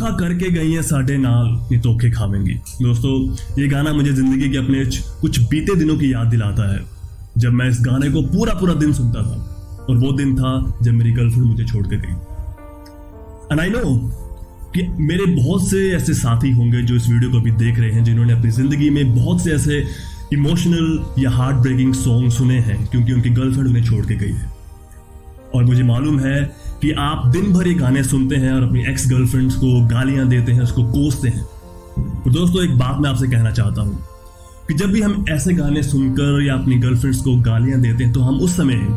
धोखा करके गई है साढ़े नाल ये धोखे खावेंगी। दोस्तों ये गाना मुझे जिंदगी के अपने कुछ बीते दिनों की याद दिलाता है, जब मैं इस गाने को पूरा दिन सुनता था। और वो दिन था जब मेरी गर्लफ्रेंड मुझे छोड़ के गई। एंड आई नो कि मेरे बहुत से ऐसे साथी होंगे जो इस वीडियो को अभी देख रहे हैं, जिन्होंने अपनी जिंदगी में बहुत से ऐसे इमोशनल या हार्ट ब्रेकिंग सॉन्ग सुने हैं क्योंकि उनकी गर्लफ्रेंड उन्हें छोड़ के गई है। और मुझे मालूम है कि आप दिन भर ये गाने सुनते हैं और अपनी एक्स गर्लफ्रेंड्स को गालियां देते हैं, उसको कोसते हैं। तो दोस्तों एक बात मैं आपसे कहना चाहता हूं कि जब भी हम ऐसे गाने सुनकर या अपनी गर्लफ्रेंड्स को गालियां देते हैं तो हम उस समय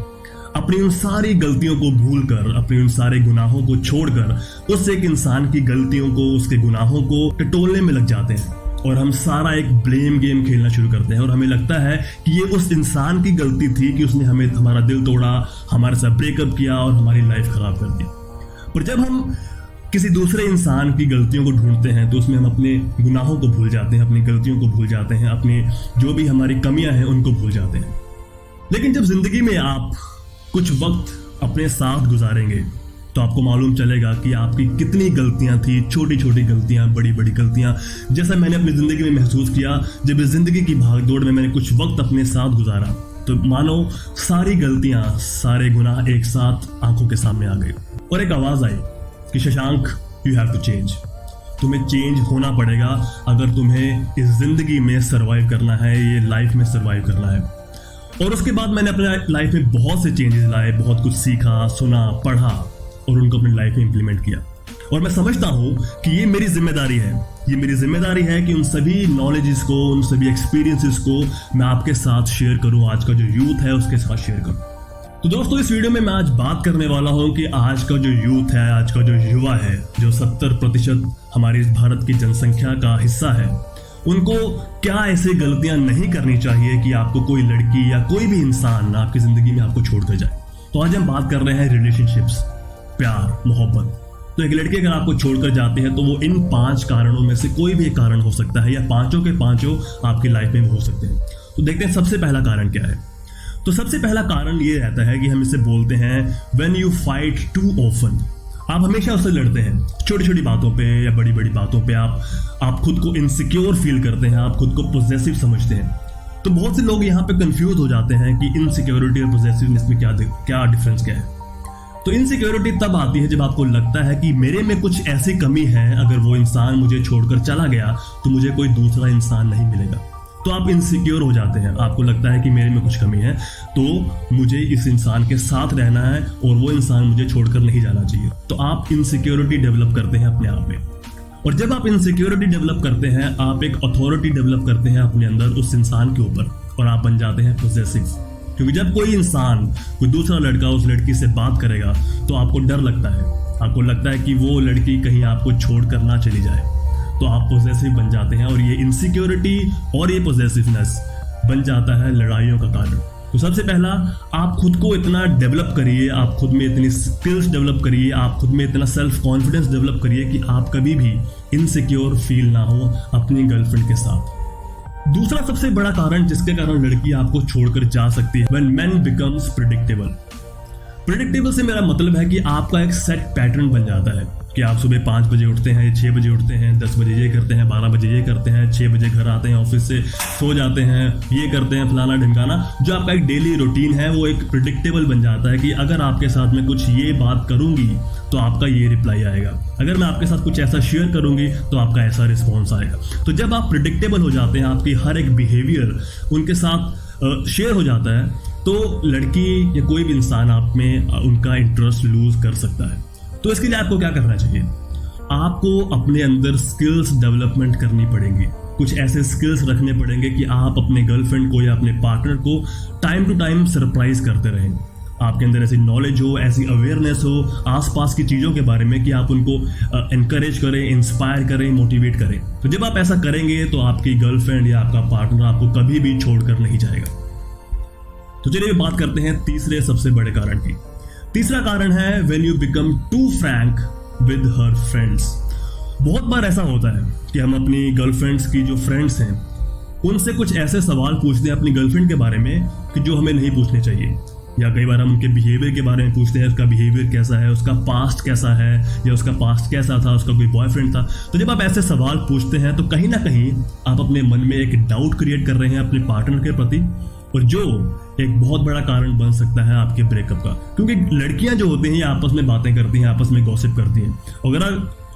अपनी उन सारी गलतियों को भूलकर, अपने उन सारे गुनाहों को छोड़कर उस एक इंसान की गलतियों को, उसके गुनाहों को टटोलने में लग जाते हैं और हम सारा एक ब्लेम गेम खेलना शुरू करते हैं। और हमें लगता है कि ये उस इंसान की गलती थी कि उसने हमारा दिल तोड़ा, हमारे साथ ब्रेकअप किया और हमारी लाइफ खराब कर दी। पर जब हम किसी दूसरे इंसान की गलतियों को ढूंढते हैं तो उसमें हम अपने गुनाहों को भूल जाते हैं, अपनी गलतियों को भूल जाते हैं, अपनी जो भी हमारी कमियां हैं उनको भूल जाते हैं। लेकिन जब जिंदगी में आप कुछ वक्त अपने साथ गुजारेंगे तो आपको मालूम चलेगा कि आपकी कितनी गलतियां थी, छोटी छोटी गलतियां, बड़ी बड़ी गलतियां। जैसा मैंने अपनी जिंदगी में महसूस किया, जब इस जिंदगी की भागदौड़ में मैंने कुछ वक्त अपने साथ गुजारा तो मानो सारी गलतियां, सारे गुनाह एक साथ आंखों के सामने आ गए और एक आवाज आई कि Shashank, you have to change. तुम्हें चेंज होना पड़ेगा अगर तुम्हें इस जिंदगी में सर्वाइव करना है, ये लाइफ में सर्वाइव करना है। और उसके बाद मैंने अपने लाइफ में बहुत से चेंजेस लाए, बहुत कुछ सीखा, सुना, पढ़ा और उनको अपनी लाइफ में इंप्लीमेंट किया। और मैं समझता हूं कि ये मेरी जिम्मेदारी है, ये मेरी जिम्मेदारी है कि उन सभी नॉलेजेस को, उन सभी एक्सपीरियंसेस को मैं आपके साथ शेयर करूं, आज का जो यूथ है उसके साथ शेयर करूं। तो दोस्तों इस वीडियो में मैं आज बात करने वाला हूं कि आज का जो यूथ है, आज का जो युवा है, जो 70% हमारी इस भारत की जनसंख्या का हिस्सा है, उनको क्या ऐसी गलतियां नहीं करनी चाहिए कि आपको कोई लड़की या कोई भी इंसान आपकी जिंदगी में आपको छोड़ कर जाए। तो आज हम बात कर रहे हैं रिलेशनशिप्स, प्यार, मोहब्बत। तो एक लड़की अगर आपको छोड़कर जाते हैं तो वो इन 5 कारणों में से कोई भी एक कारण हो सकता है या पांचों के पांचों आपकी लाइफ में हो सकते हैं। तो देखते हैं सबसे पहला कारण क्या है। तो सबसे पहला कारण ये रहता है कि हम इसे बोलते हैं when you fight too often. आप हमेशा उससे लड़ते हैं, छोटी छोटी बातों पे या बड़ी बड़ी बातों पे आप खुद को इनसिक्योर फील करते हैं, आप खुद को पॉजेसिव समझते हैं। तो बहुत से लोग यहाँ पे कंफ्यूज हो जाते हैं कि इनसिक्योरिटी और पॉजेसिवनेस में क्या डिफरेंस क्या है। तो इनसिक्योरिटी तब आती है जब आपको लगता है कि मेरे में कुछ ऐसी कमी है, अगर वो इंसान मुझे छोड़कर चला गया तो मुझे कोई दूसरा इंसान नहीं मिलेगा। तो आप इनसिक्योर हो जाते हैं, आपको लगता है कि मेरे में कुछ कमी है तो मुझे इस इंसान के साथ रहना है और वो इंसान मुझे छोड़कर नहीं जाना चाहिए। तो आप इनसिक्योरिटी डेवलप करते हैं अपने आप में। और जब आप इनसिक्योरिटी डेवलप करते हैं, आप एक अथॉरिटी डेवलप करते हैं अपने अंदर उस इंसान के ऊपर और आप बन जाते हैं पॉजेसिव। क्योंकि जब कोई इंसान, कोई दूसरा लड़का उस लड़की से बात करेगा तो आपको डर लगता है, आपको लगता है कि वो लड़की कहीं आपको छोड़कर ना चली जाए, तो आप पॉजेसिव बन जाते हैं। और ये इनसिक्योरिटी और ये पॉजेसिवनेस बन जाता है लड़ाइयों का कारण। तो सबसे पहला, आप खुद को इतना डेवलप करिए, आप खुद में इतनी स्किल्स डेवलप करिए, आप खुद में इतना सेल्फ कॉन्फिडेंस डेवलप करिए कि आप कभी भी इनसिक्योर फील ना हो अपनी गर्लफ्रेंड के साथ। दूसरा सबसे बड़ा कारण जिसके कारण लड़की आपको छोड़कर जा सकती है, when main becomes predictable. Predictable से मेरा मतलब है कि आपका एक सेट पैटर्न बन जाता है कि आप सुबह 5 बजे उठते हैं, 6 बजे उठते हैं, 10 बजे ये करते हैं, 12 बजे ये करते हैं, 6 बजे घर आते हैं ऑफिस से, सो जाते हैं, ये करते हैं, फलाना ढिमकाना। जो आपका एक डेली रूटीन है वो एक प्रेडिक्टेबल बन जाता है कि अगर आपके साथ में कुछ ये बात करूंगी तो आपका ये रिप्लाई आएगा, अगर मैं आपके साथ कुछ ऐसा शेयर करूंगी तो आपका ऐसा रिस्पॉन्स आएगा। तो जब आप प्रेडिक्टेबल हो जाते हैं, आपकी हर एक बिहेवियर उनके साथ शेयर हो जाता है, तो लड़की या कोई भी इंसान आप में उनका इंटरेस्ट लूज कर सकता है। तो इसके लिए आपको क्या करना चाहिए? आपको अपने अंदर स्किल्स डेवलपमेंट करनी पड़ेंगी, कुछ ऐसे स्किल्स रखने पड़ेंगे कि आप अपने गर्लफ्रेंड को या अपने पार्टनर को टाइम टू टाइम सरप्राइज करते रहें। आपके अंदर ऐसी नॉलेज हो, ऐसी अवेयरनेस हो आसपास की चीज़ों के बारे में कि आप उनको एनकरेज करें, इंस्पायर करें, मोटिवेट करें। तो जब आप ऐसा करेंगे तो आपकी गर्लफ्रेंड या आपका पार्टनर आपको कभी भी छोड़कर नहीं जाएगा। तो चलिए बात करते हैं तीसरे सबसे बड़े कारण की। तीसरा कारण है when you become too frank with her friends. बहुत बार ऐसा होता है कि हम अपनी गर्लफ्रेंड्स की जो फ्रेंड्स हैं उनसे कुछ ऐसे सवाल पूछते हैं अपनी गर्लफ्रेंड के बारे में कि जो हमें नहीं पूछने चाहिए। या कई बार हम उनके बिहेवियर के बारे में पूछते हैं, उसका बिहेवियर कैसा है, उसका पास्ट कैसा है, या उसका पास्ट कैसा था, उसका कोई बॉयफ्रेंड था। तो जब आप ऐसे सवाल पूछते हैं तो कहीं ना कहीं आप अपने मन में एक डाउट क्रिएट कर रहे हैं अपने पार्टनर के प्रति, और जो एक बहुत बड़ा कारण बन सकता है आपके ब्रेकअप का। क्योंकि लड़कियां जो होती हैं ये आपस में बातें करती हैं, आपस में गॉसिप करती हैं।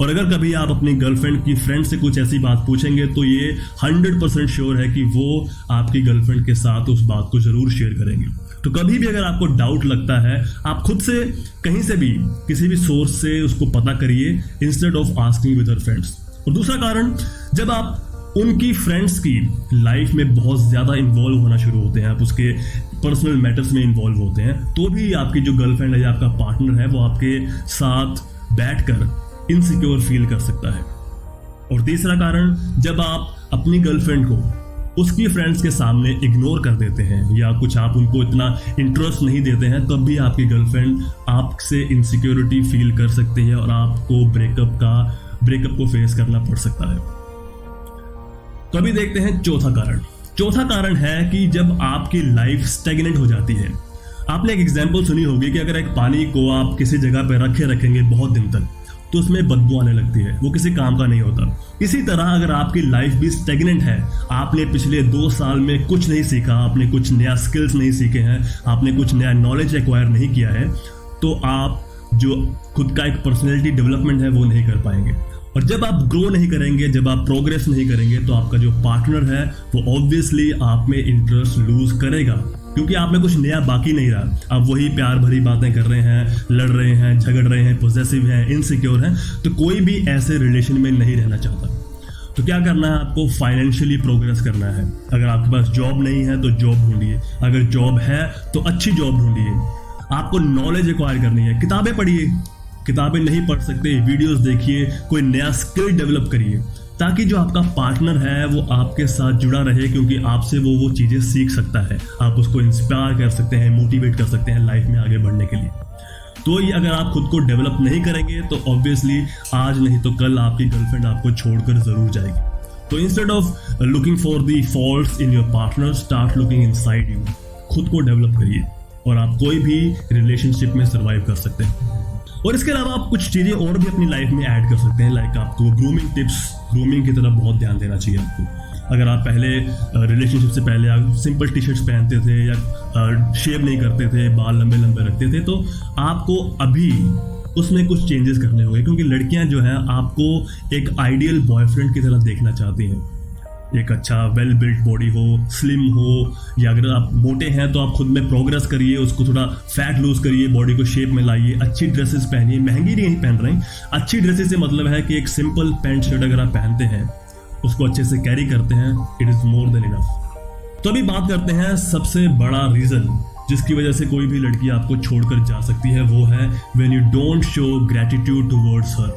अगर कभी आप अपनी गर्लफ्रेंड की फ्रेंड से कुछ ऐसी बात पूछेंगे तो ये 100% श्योर है कि वो आपकी गर्लफ्रेंड के साथ उस बात को जरूर शेयर करेंगे। तो कभी भी अगर आपको डाउट लगता है, आप खुद से कहीं से भी किसी भी सोर्स से उसको पता करिए instead of asking with her friends. और दूसरा कारण, जब आप उनकी फ्रेंड्स की लाइफ में बहुत ज़्यादा इन्वॉल्व होना शुरू होते हैं, आप उसके पर्सनल मैटर्स में इन्वॉल्व होते हैं, तो भी आपकी जो गर्लफ्रेंड है या आपका पार्टनर है वो आपके साथ बैठकर इनसिक्योर फील कर सकता है। और तीसरा कारण, जब आप अपनी गर्लफ्रेंड को उसकी फ्रेंड्स के सामने इग्नोर कर देते हैं या कुछ आप उनको इतना इंटरेस्ट नहीं देते हैं, तब भी आपकी गर्लफ्रेंड आपसे इनसिक्योरिटी फील कर सकती है और आपको ब्रेकअप को फेस करना पड़ सकता है। तो अभी देखते हैं चौथा कारण है कि जब आपकी लाइफ स्टैग्नेंट हो जाती है। आपने एक एग्जांपल सुनी होगी कि अगर एक पानी को आप किसी जगह पर रखेंगे बहुत दिन तक तो उसमें बदबू आने लगती है, वो किसी काम का नहीं होता। इसी तरह अगर आपकी लाइफ भी स्टैग्नेंट है, आपने पिछले 2 साल में कुछ नहीं सीखा, आपने कुछ नया स्किल्स नहीं सीखे हैं, आपने कुछ नया नॉलेज एक्वायर नहीं किया है, तो आप जो खुद का एक पर्सनैलिटी डेवलपमेंट है वो नहीं कर पाएंगे। और जब आप ग्रो नहीं करेंगे, जब आप प्रोग्रेस नहीं करेंगे, तो आपका जो पार्टनर है वो ऑब्वियसली आप में इंटरेस्ट लूज करेगा, क्योंकि आप में कुछ नया बाकी नहीं रहा। आप वही प्यार भरी बातें कर रहे हैं, लड़ रहे हैं, झगड़ रहे हैं, पॉसेसिव हैं, इनसिक्योर हैं। तो कोई भी ऐसे रिलेशन में नहीं रहना चाहता। तो क्या करना है, आपको फाइनेंशियली प्रोग्रेस करना है। अगर आपके पास जॉब नहीं है तो जॉब ढूंढिए, अगर जॉब है तो अच्छी जॉब ढूंढिए। आपको नॉलेज एक्वायर करनी है, किताबें पढ़िए, किताबें नहीं पढ़ सकते वीडियोस देखिए, कोई नया स्किल डेवलप करिए, ताकि जो आपका पार्टनर है वो आपके साथ जुड़ा रहे, क्योंकि आपसे वो चीज़ें सीख सकता है। आप उसको इंस्पायर कर सकते हैं, मोटिवेट कर सकते हैं लाइफ में आगे बढ़ने के लिए। तो ये अगर आप खुद को डेवलप नहीं करेंगे तो ऑब्वियसली आज नहीं तो कल आपकी गर्लफ्रेंड आपको छोड़कर ज़रूर जाएगी। तो instead of looking for the faults in your partner, start looking inside you. खुद को डेवलप करिए और आप कोई भी रिलेशनशिप में सर्वाइव कर सकते हैं। और इसके अलावा आप कुछ चीज़ें और भी अपनी लाइफ में ऐड कर सकते हैं। लाइक आपको ग्रूमिंग टिप्स, ग्रूमिंग की तरफ बहुत ध्यान देना चाहिए आपको। अगर आप पहले रिलेशनशिप से पहले आप सिंपल टी शर्ट्स पहनते थे या शेव नहीं करते थे, बाल लंबे लंबे रखते थे, तो आपको अभी उसमें कुछ चेंजेस करने होंगे, क्योंकि लड़कियां जो हैं आपको एक आइडियल बॉयफ्रेंड की तरह देखना चाहती हैं। एक अच्छा वेल बिल्ट बॉडी हो, स्लिम हो, या अगर आप मोटे हैं तो आप खुद में प्रोग्रेस करिए, उसको थोड़ा फैट लूज करिए, बॉडी को शेप में लाइए, अच्छी ड्रेसेस पहनिए। महंगी नहीं पहन रहे हैं, अच्छी ड्रेसेस से मतलब है कि एक सिंपल पैंट शर्ट अगर आप पहनते हैं, उसको अच्छे से कैरी करते हैं, it is more than enough. तो अभी बात करते हैं सबसे बड़ा रीज़न जिसकी वजह से कोई भी लड़की आपको छोड़कर जा सकती है, वो है when you don't show gratitude towards हर।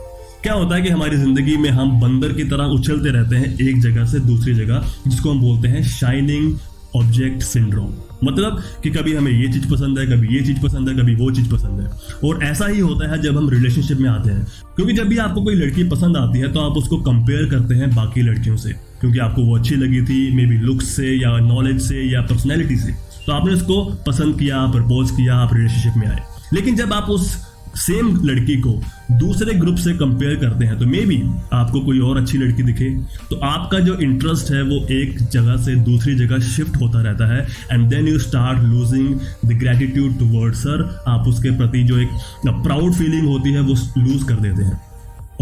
क्या होता है कि हमारी जिंदगी में हम बंदर की तरह उछलते रहते हैं एक जगह से दूसरी जगह, जिसको हम बोलते हैं शाइनिंग ऑब्जेक्ट सिंड्रोम। मतलब कि कभी हमें ये चीज़ पसंद है, कभी ये चीज़ पसंद है, कभी वो चीज़ पसंद है। और ऐसा ही होता है जब हम रिलेशनशिप में आते हैं, क्योंकि जब भी आपको कोई लड़की पसंद आती है तो आप उसको कंपेयर करते हैं बाकी लड़कियों से, क्योंकि आपको वो अच्छी लगी थी, मे बी लुक्स से या नॉलेज से या पर्सनैलिटी से, तो आपने उसको पसंद किया, प्रपोज किया, आप रिलेशनशिप में आए। लेकिन जब आप उस सेम लड़की को दूसरे ग्रुप से कंपेयर करते हैं तो मे बी आपको कोई और अच्छी लड़की दिखे, तो आपका जो इंटरेस्ट है वो एक जगह से दूसरी जगह शिफ्ट होता रहता है, and then you start losing the gratitude towards her. आप उसके प्रति जो एक प्राउड फीलिंग होती है वो लूज कर देते हैं।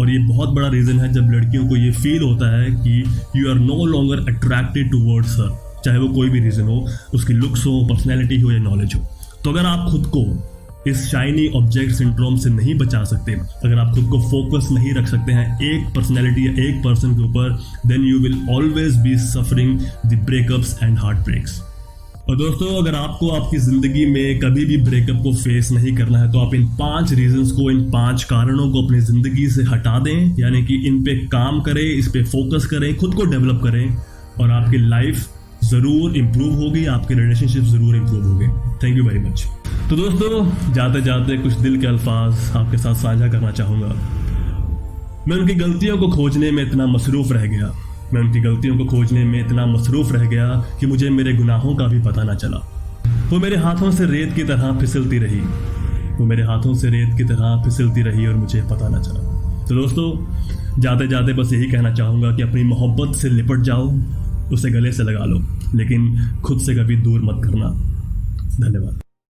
और ये बहुत बड़ा रीज़न है जब लड़कियों को ये फील होता है कि you are no longer attracted towards her, चाहे वो कोई भी रीज़न हो, उसकी लुक्स हो, पर्सनैलिटी हो या नॉलेज हो। तो अगर आप खुद को इस शाइनी ऑब्जेक्ट सिंड्रोम से नहीं बचा सकते, अगर आप खुद को फोकस नहीं रख सकते हैं एक पर्सनैलिटी या एक पर्सन के ऊपर, then you will always be suffering the breakups and heart breaks. और दोस्तों, अगर आपको आपकी ज़िंदगी में कभी भी ब्रेकअप को फेस नहीं करना है तो आप इन 5 रीजंस को, इन 5 कारणों को अपनी ज़िंदगी से हटा दें, यानी कि इन पे काम करें, इस पे फोकस करें, खुद को डेवलप करें, और आपकी लाइफ ज़रूर इम्प्रूव होगी, आपके रिलेशनशिप ज़रूर इम्प्रूव होंगे। Thank you very much. तो दोस्तों, जाते जाते कुछ दिल के अल्फाज आपके साथ साझा करना चाहूँगा। मैं उनकी गलतियों को खोजने में इतना मसरूफ़ रह गया कि मुझे मेरे गुनाहों का भी पता ना चला। वो मेरे हाथों से रेत की तरह फिसलती रही, वो मेरे हाथों से रेत की तरह फिसलती रही और मुझे पता न चला। तो दोस्तों, जाते जाते बस यही कहना चाहूँगा कि अपनी मोहब्बत से लिपट जाओ, उसे गले से लगा लो, लेकिन खुद से कभी दूर मत करना। धन्यवाद।